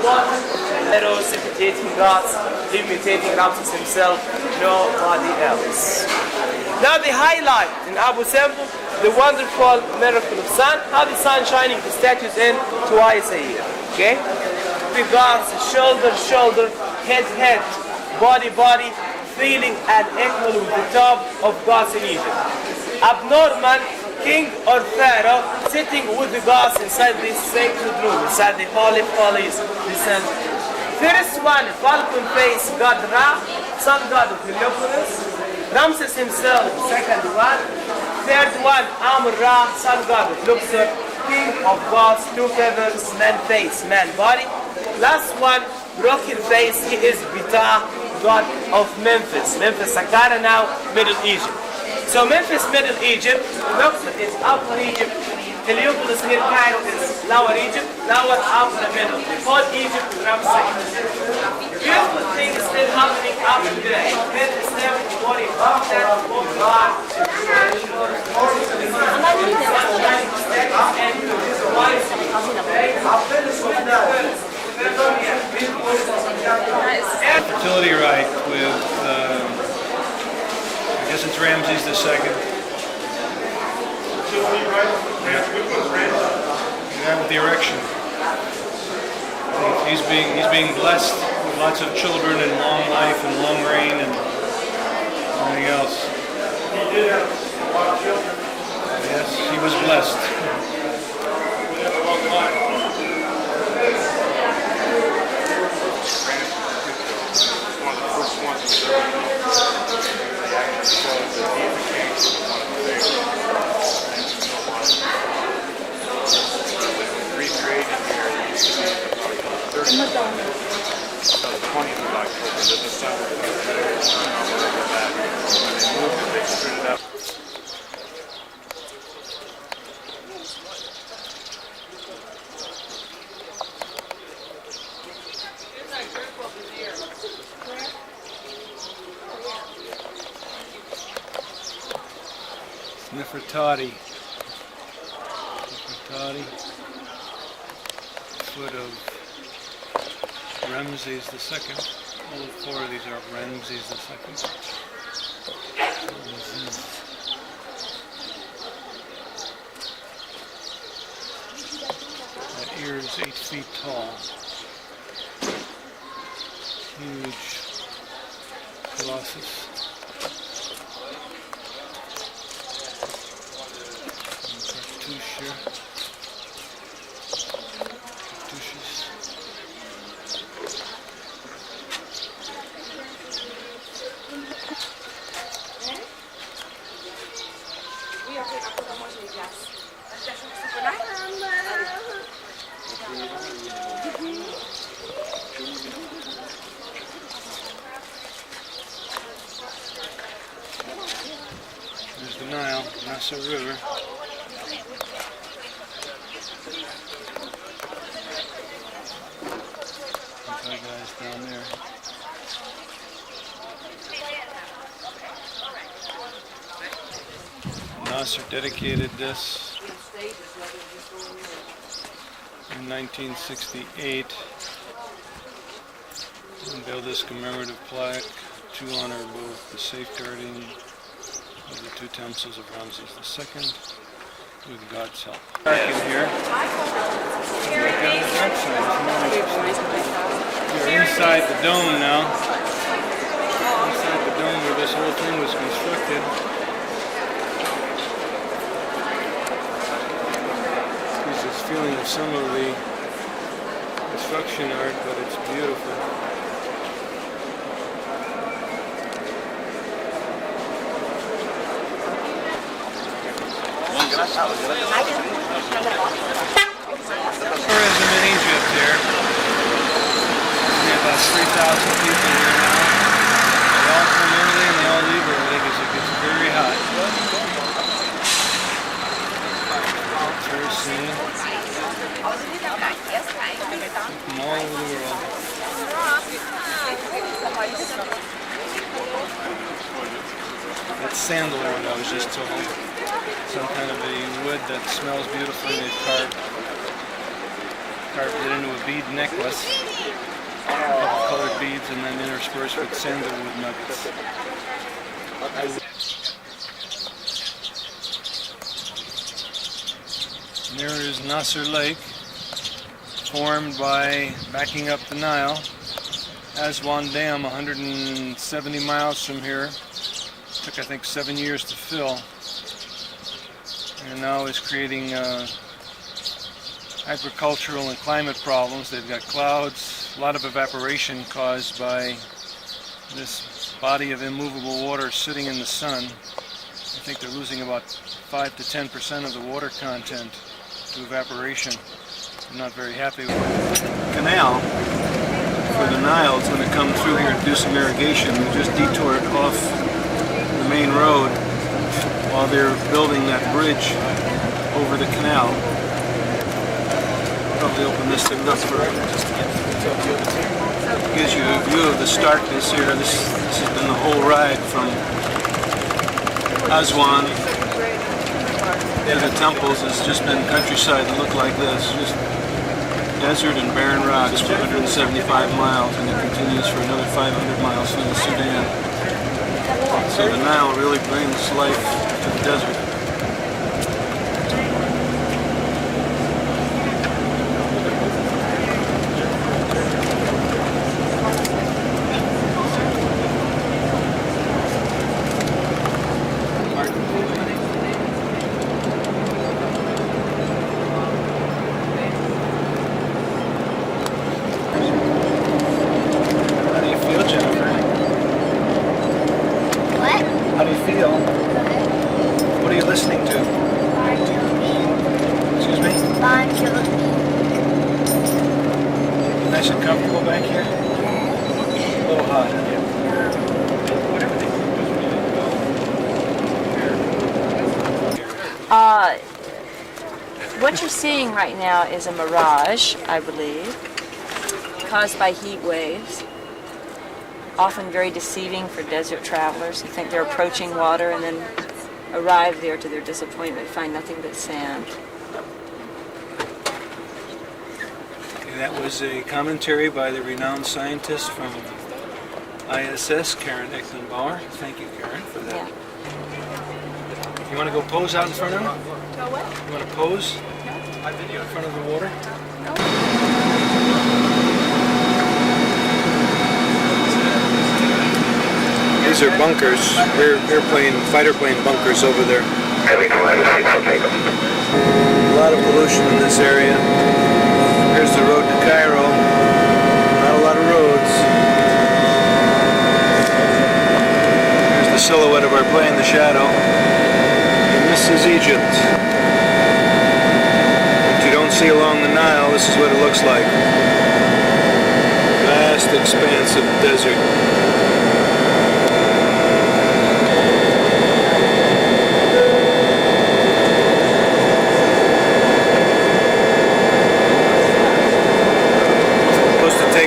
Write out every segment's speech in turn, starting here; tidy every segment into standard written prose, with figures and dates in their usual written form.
bottom, arrows imitating gods, imitating Ramses himself, nobody else. Now they highlight in Abu Simbel the wonderful miracle of sun, how the sun shining the statues in twice a year. Okay? The gods, shoulder, shoulder, head, head, body, body, feeling and equal with the top of gods in Egypt. Abnormal king or pharaoh sitting with the gods inside this sacred room, inside the holy holies, the center. First one, falcon face god Ra, sun god of Heliopolis. Ramses himself, second one. Third one, Amon-Ra, sun god of Luxor, king of gods, two feathers, man face, man body. Last one, broken face, he is Ptah, god of Memphis. Memphis, Saqqara now, Middle Egypt. So Memphis, Middle Egypt, Luxor is Upper Egypt, Heliopolis near Cairo is Lower Egypt, Lower, Upper, Middle. Whole Egypt is Ramses. Beautiful thing is still happening up today. Memphis never worry about that, oh God. Fertility rite with, I guess it's Ramses II. Yeah, with the erection. He's being blessed with lots of children and long life and long reign and everything else. He did have a lot of children. Yes, he was blessed. We have a long life. One of the first ones in the actually showed that he became one of the favorites. Recreated here so the 20th of October, the December, when they moved it, they screwed it up. Nefertari. Foot of Ramses II. All four of these are Ramses II. That ear is 8 feet tall. Huge colossus. Cartouche here. There's the Nile, Nasser River. That guy's down there. Nasser dedicated this in 1968 and built this commemorative plaque to honor both the safeguarding of the two temples of Ramses II with God's help. Back in here. We're inside the dome now. Inside the dome where this whole thing was constructed. There's this feeling of some of the construction art, but it's beautiful. Tourism in Egypt here. We have about 3,000 people here now. They all come early and they all leave early because it gets very hot. Tour scene. From all over the world. That's sandalwood, I was just told. Some kind of a wood that smells beautifully and they've carved carved it into a bead necklace, a couple colored beads, and then interspersed with sandalwood nuggets. And there is Nasser Lake, formed by backing up the Nile. Aswan Dam, 170 miles from here. Took, I think, 7 years to fill. And now is creating agricultural and climate problems. They've got clouds, a lot of evaporation caused by this body of immovable water sitting in the sun. I think they're losing about 5 to 10% of the water content to evaporation. I'm not very happy with it. Canal for the Nile is going to come through here to do some irrigation. We just detoured off the main road while they're building that bridge over the canal. Probably open this thing up for gives you a view of the starkness here. This has been the whole ride from Aswan to the temples. Has just been countryside that looked like this. Just desert and barren rocks for 175 miles, and it continues for another 500 miles through the Sudan. So the Nile really brings life to the desert. How do you feel? What are you listening to? Excuse me? Nice and comfortable back here? A little hot. What you're seeing right now is a mirage, I believe, caused by heat waves. Often very deceiving for desert travelers who think they're approaching water and then arrive there to their disappointment, find nothing but sand. Okay, that was a commentary by the renowned scientist from ISS, Karen Ecklenbauer. Thank you, Karen, for that. Yeah. You want to go pose out in front of him? Go what? You want to pose? No. In front of the water? No. These are bunkers, airplane, fighter plane bunkers over there. A lot of pollution in this area. Here's the road to Cairo. Not a lot of roads. Here's the silhouette of our plane, the shadow. And this is Egypt. What you don't see along the Nile, this is what it looks like. Vast expanse of desert.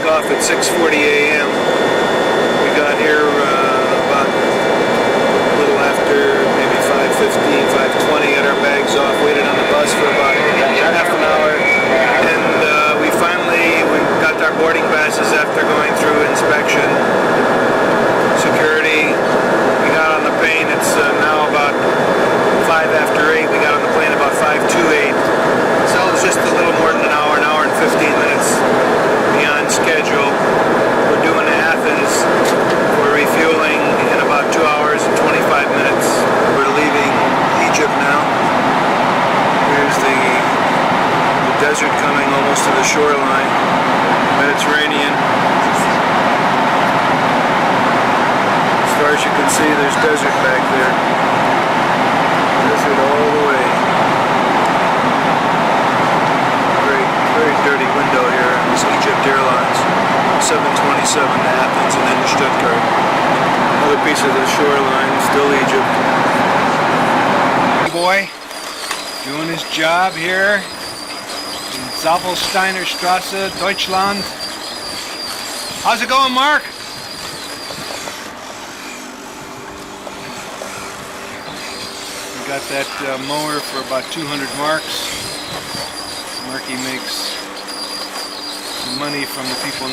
Off at 6:40 a.m. We got here about a little after maybe 5:15, 5:20, got our bags off, waited on the bus for about half an hour, and we got our boarding passes after going through inspection, security. We got on the plane, it's now about 5 after 8. We got on the plane about 5:28. So it was just a little more than an hour and 15 minutes beyond schedule. We're doing Athens. We're refueling in about 2 hours and 25 minutes. We're leaving Egypt now. Here's the desert coming almost to the shoreline. Mediterranean. As far as you can see, there's desert back there. Desert all the way. Very dirty window here on this Egypt Airlines 727 to Athens and then to Stuttgart. Another piece of the shoreline, still Egypt. Boy, doing his job here in Zappelsteiner Straße, Deutschland. How's it going, Mark? We got that mower for about 200 marks. Marky makes money from the people